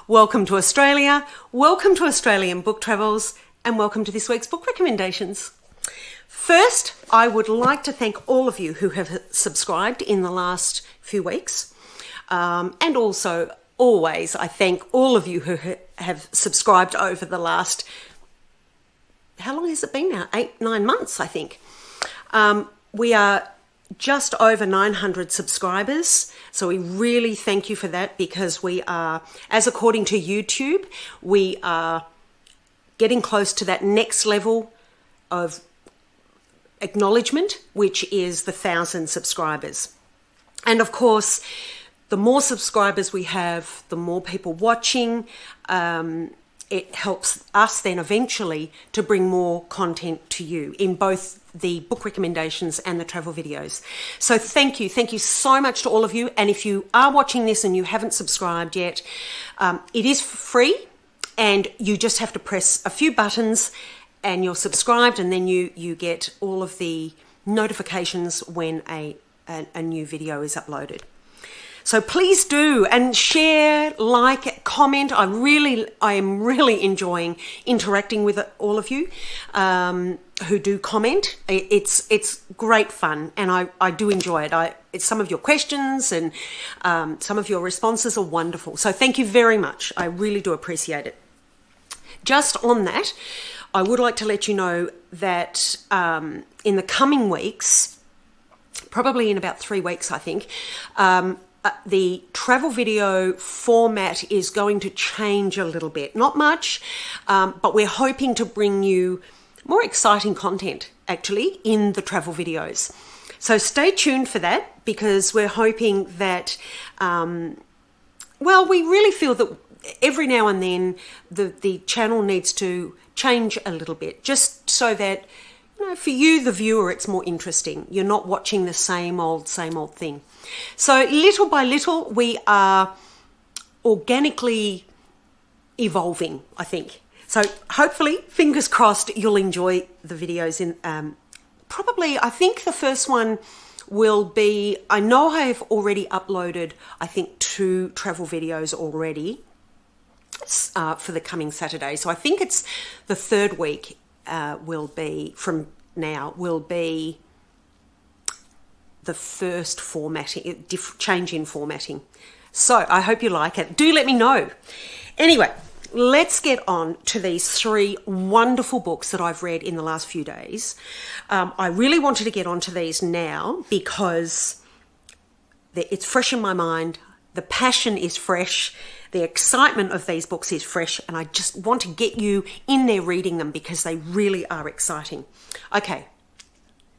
Welcome to Australia, welcome to Australian Book Travels, and welcome to this week's book recommendations. First, I would like to thank all of you who have subscribed in the last few weeks. And also, always, I thank all of you who have subscribed over the last, how long has it been now? 8-9 months, I think. We are just over 900 subscribers. So we really thank you for that, because we are, as according to YouTube, we are getting close to that next level of acknowledgement, which is the 1,000 subscribers. And of course, the more subscribers we have, the more people watching. It helps us then eventually to bring more content to you in both the book recommendations and the travel videos. So thank you so much to all of you. And if you are watching this and you haven't subscribed yet, it is free, and you just have to press a few buttons and you're subscribed, and then you get all of the notifications when a new video is uploaded. So please do, and share, like, comment. I am really enjoying interacting with all of you who do comment. It's great fun, and I do enjoy it. It's some of your questions and some of your responses are wonderful. So thank you very much. I really do appreciate it. Just on that, I would like to let you know that in the coming weeks, probably in about 3 weeks, I think, the travel video format is going to change a little bit. Not much, but we're hoping to bring you more exciting content, actually, in the travel videos. So stay tuned for that, because we're hoping that, we really feel that every now and then the channel needs to change a little bit, just so that, for you, the viewer, it's more interesting. You're not watching the same old thing. So little by little, we are organically evolving, I think. So hopefully, fingers crossed, you'll enjoy the videos. Probably, I think the first one will be, I know I've already uploaded, I think, 2 travel videos already for the coming Saturday. So I think it's the 3rd week will be the first formatting, change in formatting. So I hope you like it. Do let me know. Anyway, let's get on to these 3 wonderful books that I've read in the last few days. I really wanted to get onto these now because it's fresh in my mind. The passion is fresh. The excitement of these books is fresh, and I just want to get you in there reading them because they really are exciting. Okay.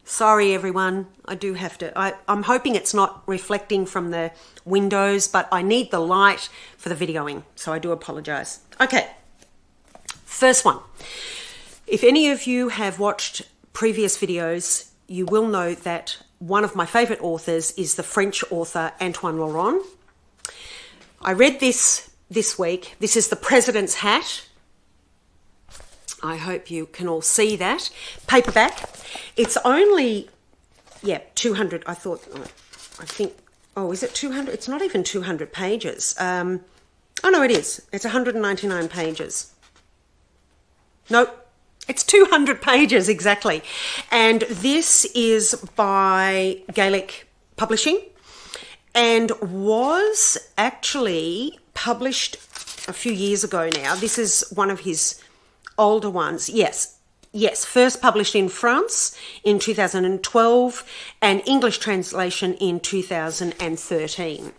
Sorry, everyone. I do have to. I'm hoping it's not reflecting from the windows, but I need the light for the videoing, so I do apologize. Okay. First one. If any of you have watched previous videos, you will know that one of my favorite authors is the French author Antoine Laurain. I read this week. This is The President's Hat. I hope you can all see that. Paperback. It's only, 200. I think, is it 200? It's not even 200 pages. Oh, no, it is. It's 199 pages. Nope. It's 200 pages, exactly. And this is by Gaelic Publishing, and was actually published a few years ago now. This is one of his older ones. Yes, first published in France in 2012 and English translation in 2013.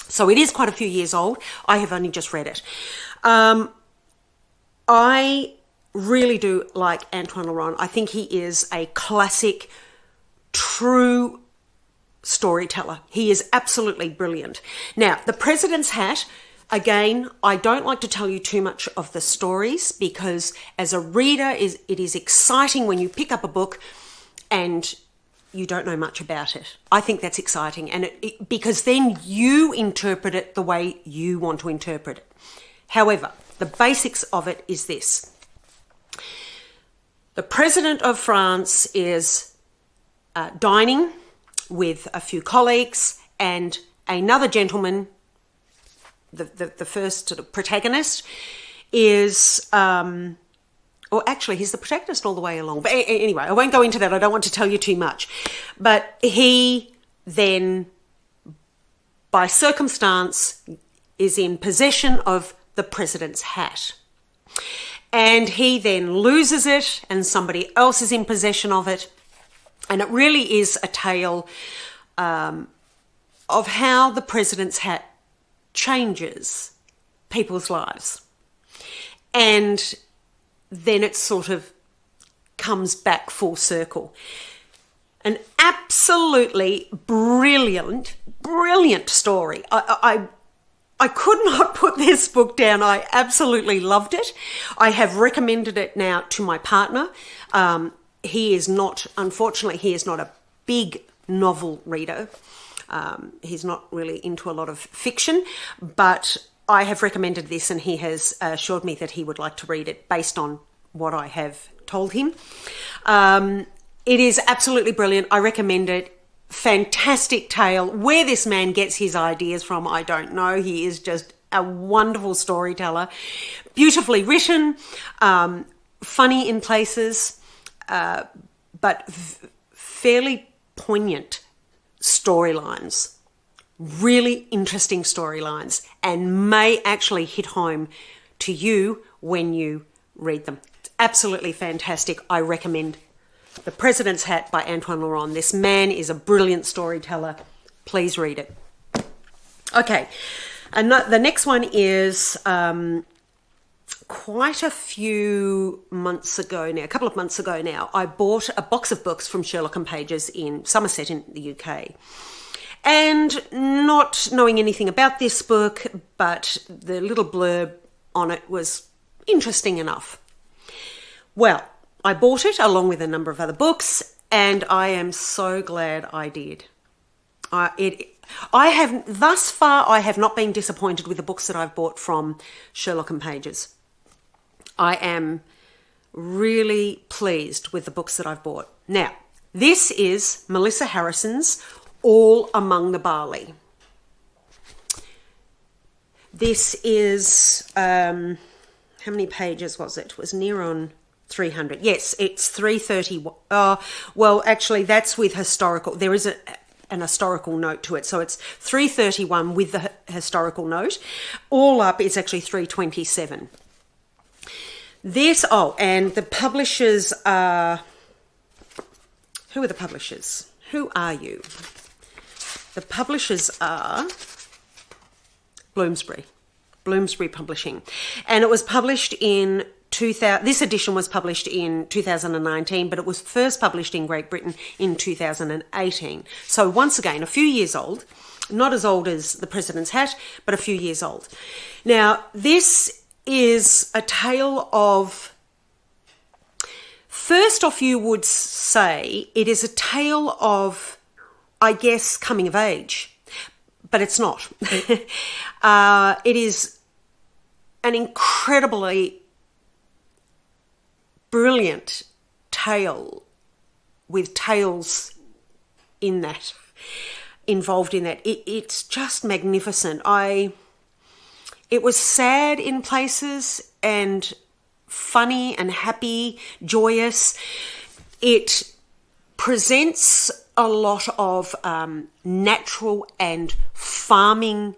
So it is quite a few years old. I have only just read it. I really do like Antoine Laurain. I think he is a classic, true storyteller. He is absolutely brilliant. Now, The President's Hat, again, I don't like to tell you too much of the stories, because as a reader, it is exciting when you pick up a book and you don't know much about it. I think that's exciting, and because then you interpret it the way you want to interpret it. However, the basics of it is this. The President of France is dining with a few colleagues and another gentleman the first sort of protagonist is, or actually he's the protagonist all the way along. But anyway, I won't go into that. I don't want to tell you too much. But he then, by circumstance, is in possession of the president's hat. And he then loses it and somebody else is in possession of it. And it really is a tale of how the president's hat changes people's lives. And then it sort of comes back full circle. An absolutely brilliant story. I could not put this book down. I absolutely loved it. I have recommended it now to my partner. Unfortunately, he is not a big novel reader. He's not really into a lot of fiction, but I have recommended this and he has assured me that he would like to read it based on what I have told him. It is absolutely brilliant. I recommend it. Fantastic tale. Where this man gets his ideas from, I don't know. He is just a wonderful storyteller. Beautifully written, funny in places, but fairly poignant storylines. Really interesting storylines, and may actually hit home to you when you read them. It's absolutely fantastic. I recommend The President's Hat by Antoine Laurain. This man is a brilliant storyteller. Please read it. Okay, and the next one is quite a few months ago now, a couple of months ago now, I bought a box of books from Sherlock and Pages in Somerset in the UK. And not knowing anything about this book, but the little blurb on it was interesting enough. Well, I bought it along with a number of other books, and I am so glad I did. Thus far, I have not been disappointed with the books that I've bought from Sherlock and Pages. I am really pleased with the books that I've bought. Now, this is Melissa Harrison's Among The Barley. This is, how many pages was it? It was near on 300. Yes, it's 330. Well, actually, that's with historical. There is an historical note to it. So it's 331 with the historical note. All up, it's actually 327. And the publishers are... Who are the publishers? Who are you? The publishers are Bloomsbury Publishing. And it was published in 2000. This edition was published in 2019, but it was first published in Great Britain in 2018. So once again, a few years old, not as old as The President's Hat, but a few years old. Now, this is a tale of... First off, you would say it is a tale of, I guess, coming of age, but it's not. It is an incredibly brilliant tale with tales involved in that. It's just magnificent. It was sad in places and funny and happy, joyous. It presents a lot of natural and farming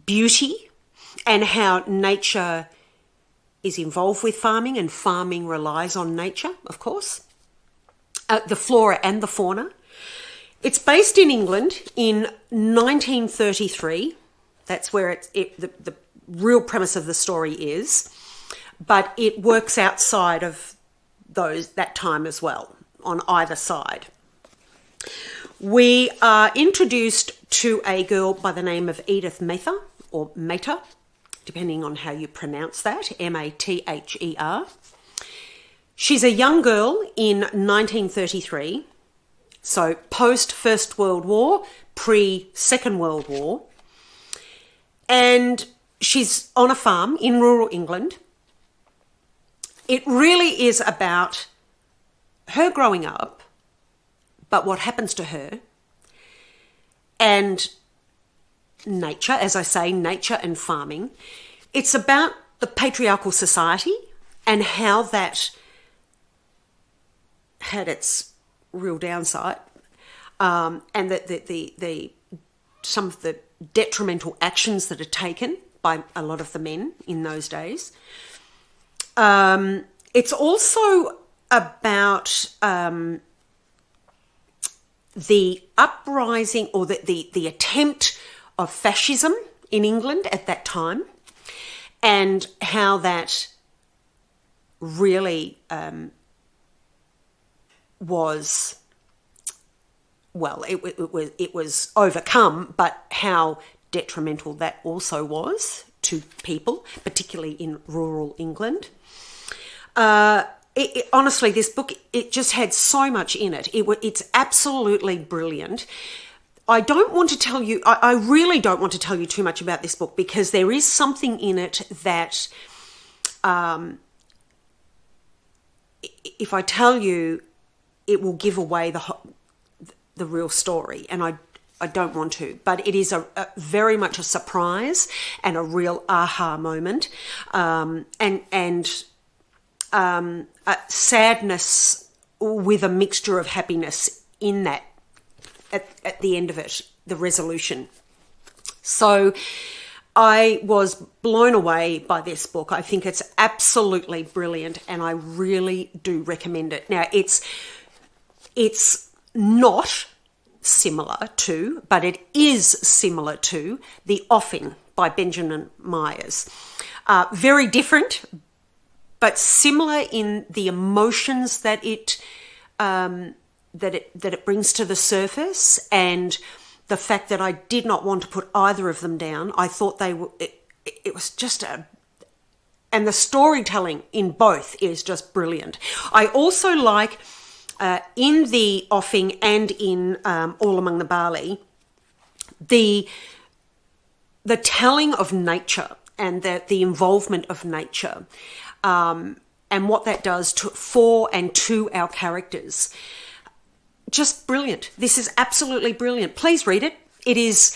beauty, and how nature is involved with farming, and farming relies on nature, of course. The flora and the fauna. It's based in England in 1933. That's where the real premise of the story is. But it works outside of that time as well, on either side. We are introduced to a girl by the name of Edith Mather, or Mater, depending on how you pronounce that, M-A-T-H-E-R. She's a young girl in 1933, so post-First World War, pre-Second World War, and she's on a farm in rural England. It really is about her growing up, but what happens to her, and nature, as I say, nature and farming. It's about the patriarchal society and how that had its real downside, and that the some of the detrimental actions that are taken by a lot of the men in those days. It's also about the uprising or the attempt of fascism in England at that time, and how that really was, well, it was overcome, but how detrimental that also was to people, particularly in rural England. Honestly, this book, it just had so much in it. It's absolutely brilliant. I don't want to tell you, I really don't want to tell you too much about this book, because there is something in it that, if I tell you, it will give away the real story, and I don't want to. But it is a very much a surprise and a real aha moment, and a sadness with a mixture of happiness in that, at the end of it, the resolution. So I was blown away by this book. I think it's absolutely brilliant, and I really do recommend it. Now, it's not similar to, but it is similar to The Offing by Benjamin Myers. Very different, but similar in the emotions that it brings to the surface, and the fact that I did not want to put either of them down. I thought they were. It was just and the storytelling in both is just brilliant. I also like in The Offing and in All Among the Barley, the telling of nature and the involvement of nature, and what that does for and to our characters. Just brilliant. This is absolutely brilliant. Please read it. It is,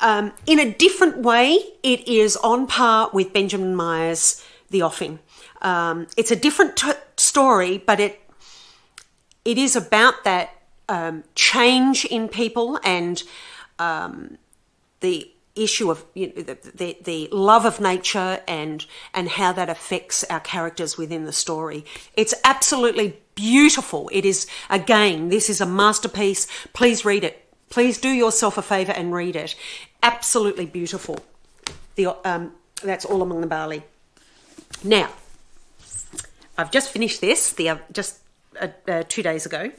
in a different way, it is on par with Benjamin Myers' The Offing. It's a different story, but it is about that change in people, and the issue of, you know, the love of nature and how that affects our characters within the story. It's absolutely beautiful. It is, again, this is a masterpiece. Please read it. Please do yourself a favour and read it. Absolutely beautiful. That's All Among the Barley. Now, I've just finished this 2 days ago.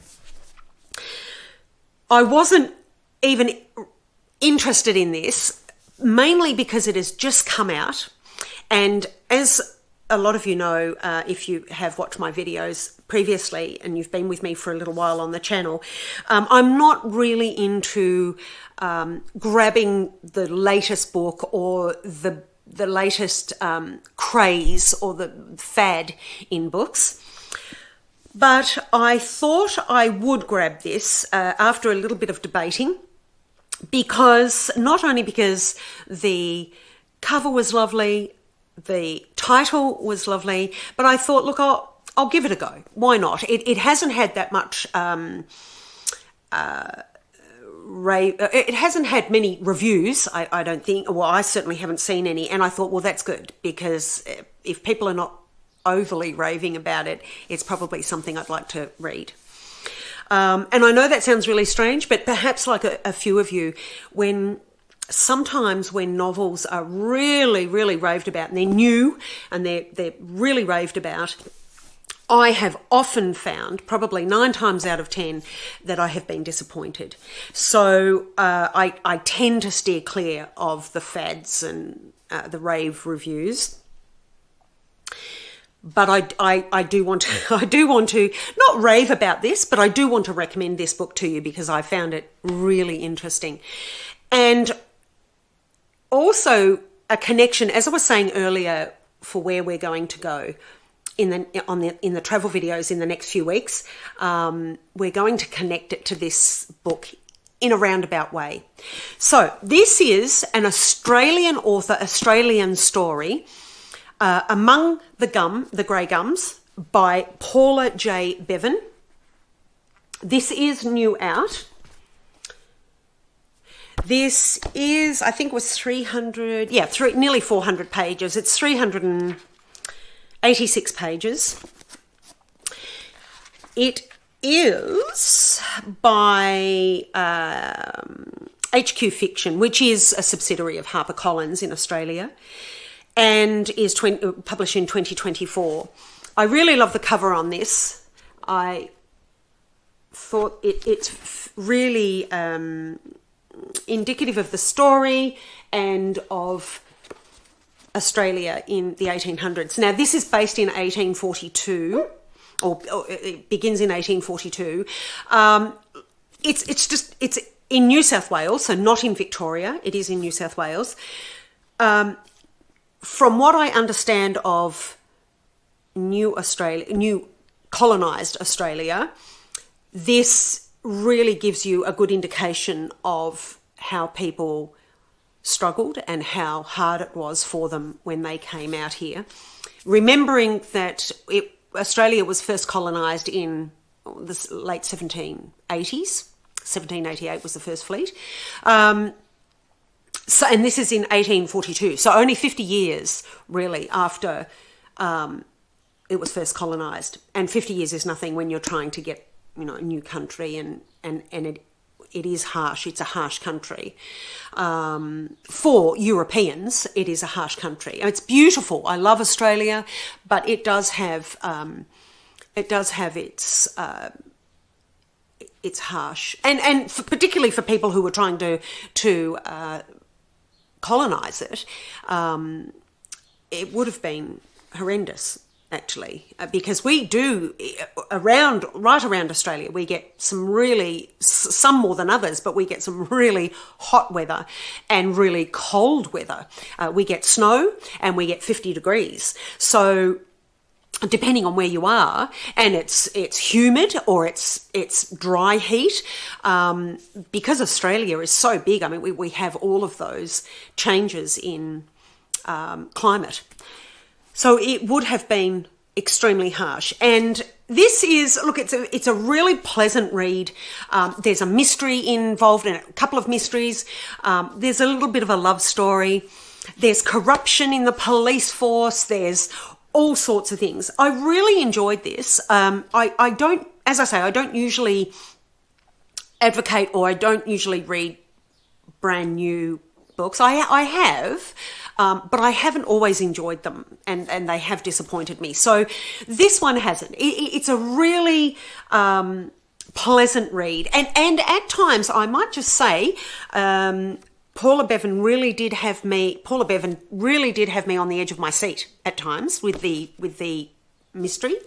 I wasn't even interested in this, mainly because it has just come out, and as a lot of you know, if you have watched my videos previously and you've been with me for a little while on the channel, I'm not really into grabbing the latest book or the latest craze or the fad in books. But I thought I would grab this after a little bit of debating, because not only because the cover was lovely, the title was lovely, but I thought, look, I'll give it a go. Why not? It hasn't had that much it hasn't had many reviews, I don't think. Well, I certainly haven't seen any, and I thought, well, that's good, because if people are not overly raving about it, it's probably something I'd like to read. And I know that sounds really strange, but perhaps like a few of you, sometimes when novels are really, really raved about, and they're new and they're really raved about, I have often found, probably 9 times out of 10, that I have been disappointed. So I tend to steer clear of the fads and the rave reviews. But I do want to not rave about this, but I do want to recommend this book to you because I found it really interesting. And also a connection, as I was saying earlier, for where we're going to go in the travel videos in the next few weeks. We're going to connect it to this book in a roundabout way. So this is an Australian author, Australian story, Among the Grey Gums by Paula J Beaven. This is new out. This is, I think it was 300, nearly 400 pages. It's 386 pages. It is by HQ Fiction, which is a subsidiary of HarperCollins in Australia, and is published in 2024. I really love the cover on this. I thought it's really indicative of the story and of Australia in the 1800s. Now, this is based in 1842, or it begins in 1842. It's in New South Wales, so not in Victoria. It is in New South Wales. From what I understand of new colonised Australia, this really gives you a good indication of how people struggled and how hard it was for them when they came out here. Remembering that Australia was first colonised in the late 1780s. 1788 was the first fleet. And this is in 1842. So only 50 years, really, after it was first colonised. And 50 years is nothing when you're trying to get, a new country, and it is harsh. It's a harsh country. For Europeans, it is a harsh country. It's beautiful. I love Australia, but it does have its harsh, and particularly for people who were trying to colonise it, it would have been horrendous. Actually, because we do right around Australia, we get some more than others, but we get some really hot weather and really cold weather. We get snow and we get 50 degrees. So depending on where you are, and it's humid or it's dry heat, because Australia is so big. I mean, we have all of those changes in climate. So it would have been extremely harsh. And this is, look, it's a really pleasant read. There's a mystery involved in it, a couple of mysteries. There's a little bit of a love story. There's corruption in the police force. There's all sorts of things. I really enjoyed this. I don't usually advocate, or I don't usually read brand new books. I have, but I haven't always enjoyed them, and they have disappointed me. So this one hasn't. It's a really pleasant read, and at times I might just say, Paula Beaven really did have me on the edge of my seat at times with the mystery.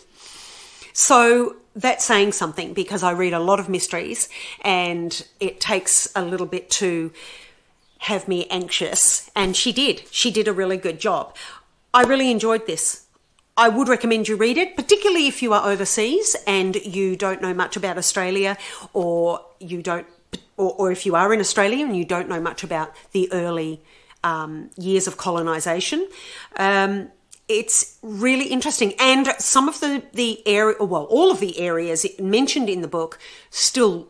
So that's saying something, because I read a lot of mysteries and it takes a little bit to have me anxious, and she did a really good job. I really enjoyed this. I would recommend you read it, particularly if you are overseas and you don't know much about Australia, or if you are in Australia and you don't know much about the early years of colonisation. It's really interesting, and some of the area, well, all of the areas mentioned in the book still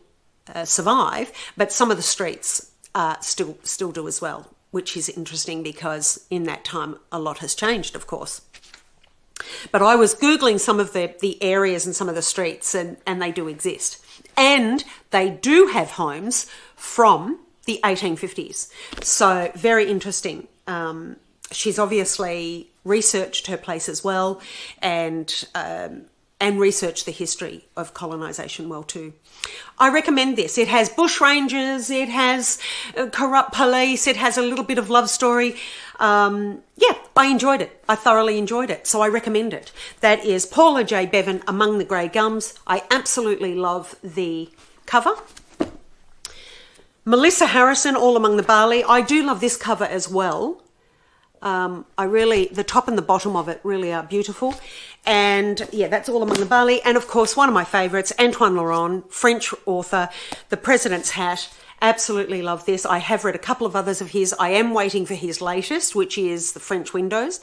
survive, but some of the streets still do as well, which is interesting, because in that time a lot has changed, of course. But I was Googling some of the areas and some of the streets, and they do exist. And they do have homes from the 1850s. So very interesting. She's obviously researched her place as well, and researched the history of colonisation well too. I recommend this. It has bushrangers, it has corrupt police, it has a little bit of love story. I enjoyed it. I thoroughly enjoyed it, so I recommend it. That is Paula J Beaven, Among the Grey Gums. I absolutely love the cover. Melissa Harrison, All Among the Barley. I do love this cover as well. The top and the bottom of it really are beautiful. And that's All Among the Barley. And of course, one of my favourites, Antoine Laurain, French author, The President's Hat. Absolutely love this. I have read a couple of others of his. I am waiting for his latest, which is The French Windows.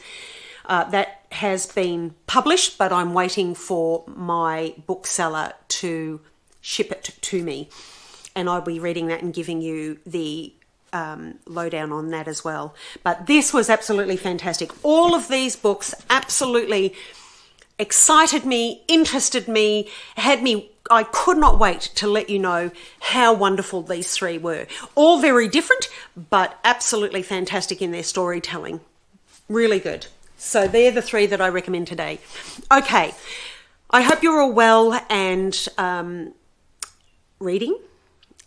That has been published, but I'm waiting for my bookseller to ship it to me. And I'll be reading that and giving you the lowdown on that as well. But this was absolutely fantastic. All of these books absolutely excited me, interested me, I could not wait to let you know how wonderful these three were. All very different, but absolutely fantastic in their storytelling. Really good. So they're the three that I recommend today. Okay, I hope you're all well and reading.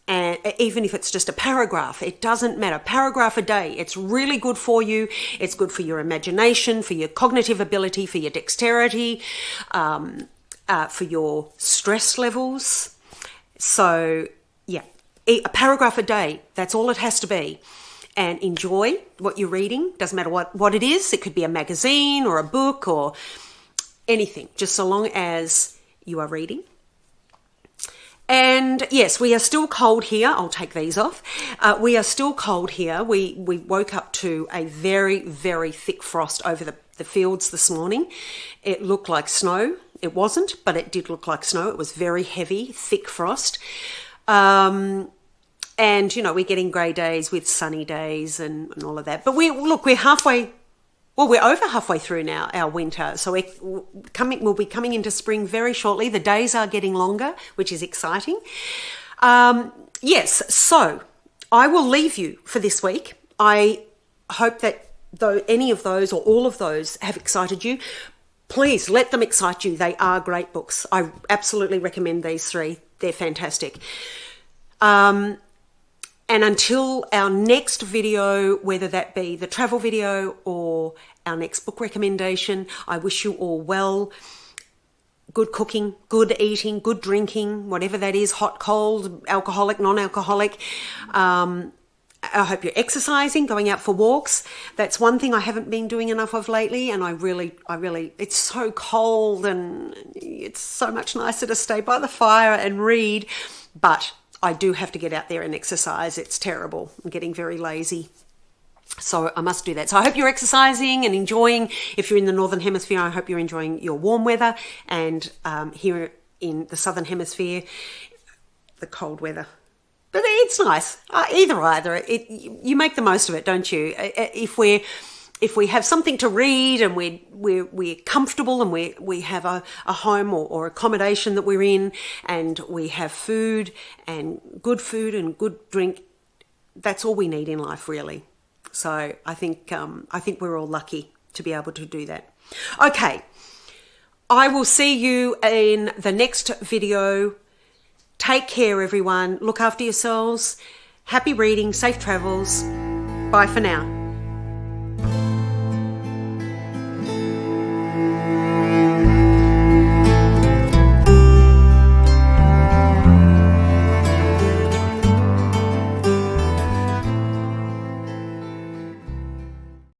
And even if it's just a paragraph, it doesn't matter. Paragraph a day. It's really good for you. It's good for your imagination, for your cognitive ability, for your dexterity, for your stress levels. So, yeah, a paragraph a day. That's all it has to be. And enjoy what you're reading. Doesn't matter what it is. It could be a magazine or a book or anything, just so long as you are reading. And yes, we are still cold here. I'll take these off. We are still cold here. We woke up to a very, very thick frost over the fields this morning. It looked like snow. It wasn't, but it did look like snow. It was very heavy, thick frost. And, you know, we're getting grey days with sunny days and all of that. But we're over halfway through now, our winter. So we'll be coming into spring very shortly. The days are getting longer, which is exciting. Yes, so I will leave you for this week. I hope that though any of those or all of those have excited you, please let them excite you. They are great books. I absolutely recommend these three. They're fantastic. And until our next video, whether that be the travel video or our next book recommendation, I wish you all well. Good cooking, good eating, good drinking, whatever that is, hot, cold, alcoholic, non-alcoholic. I hope you're exercising, going out for walks. That's one thing I haven't been doing enough of lately. And I really, it's so cold and it's so much nicer to stay by the fire and read. But I do have to get out there and exercise. It's terrible. I'm getting very lazy. So I must do that. So I hope you're exercising and enjoying. If you're in the Northern Hemisphere, I hope you're enjoying your warm weather. And here in the Southern Hemisphere, the cold weather. But it's nice. Either. You make the most of it, don't you? If we have something to read and we're comfortable and we have a home or accommodation that we're in and we have food and good drink, that's all we need in life, really. So I think we're all lucky to be able to do that. Okay, I will see you in the next video. Take care, everyone. Look after yourselves. Happy reading, safe travels. Bye for now.